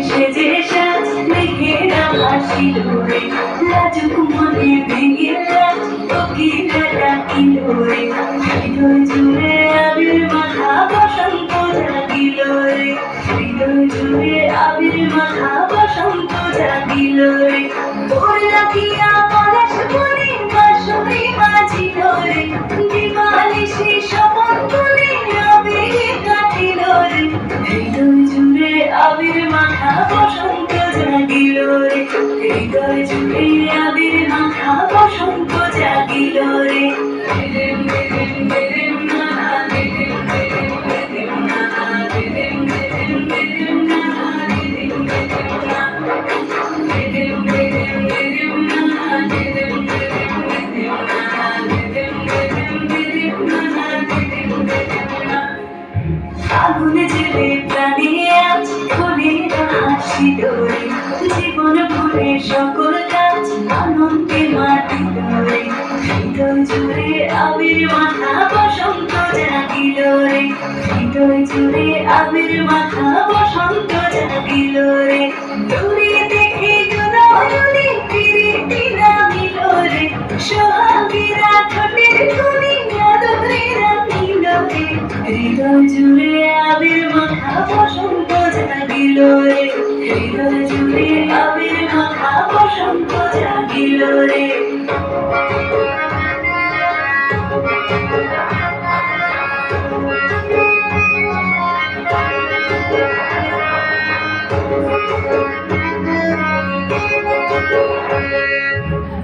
সেজে সাজ মেঘেরা ভাসিল রে, লাজুক মনে ভেঙিলা কোকিলা ডাকিল রে, হৃদয় জুড়ে আবির মাখা বসন্ত জাগিল রে, হৃদয় জুড়ে আবির মাখা বসন্ত জাগিল রে। তোর রাখিয়া পলাশ বনে বাঁশরি বাজিল রে, দিবানিশি স্বপন বনে আবিরে কাটিল রে, হৃদয় জুড়ে আবির মাখা বসন্ত জাগিল রে, হৃদয় জুড়ে আবির মাখা বসন্ত জাগিল রে। আগুনে জেলে প্রাণে আজ ফুলের হাসি দোরে, জীবন ভরে সকল কাজ আনন্দে মাটি দোরে, হৃদয় জুড়ে আবির মাখা বসন্ত জাগিল রে, হৃদয় জুড়ে আবির মাখা বসন্ত জাগিল রে। দূরে দেখে নয়নে প্রীতি নামিল রে, সোহাগীরা ঠোঁটের কোণে আদরে রাখিল রে, হৃদয় জুড়ে আবির মাখা বসন্ত জাগিল রে, হৃদয় জুড়ে আবির মাখা বসন্ত জাগিল রে।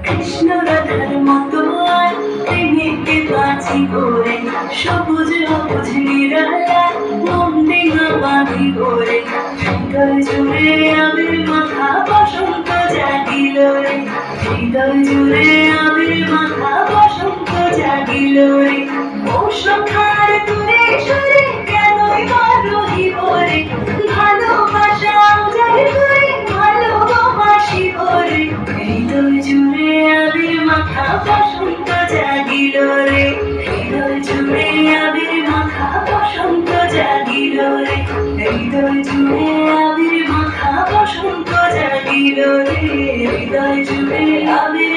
কৃষ্ণ রাধার মতো আর প্রেমিকে বাঁচি করে, সবুজ সবুজ নিরালা মন্দিরা বাঁধি করে, হৃদয় জুড়ে আবির মাখা বসন্ত জাগিল রে, হৃদয় জুড়ে আবির মাখা বসন্ত জাগিল রে। ও সখার দূরে সরে কেনই বা রহিব রে, ভালোবাসা উজাড় করে ভালোবাসিব রে, হৃদয় জুড়ে আবির মাখা বসন্ত জাগিল রে, হৃদয় জুড়ে আবির মাখা বসন্ত জাগিল রে, হৃদয় জুড়ে আবির মাখা বসন্ত জাগিল রে, হৃদয় জুড়ে আবির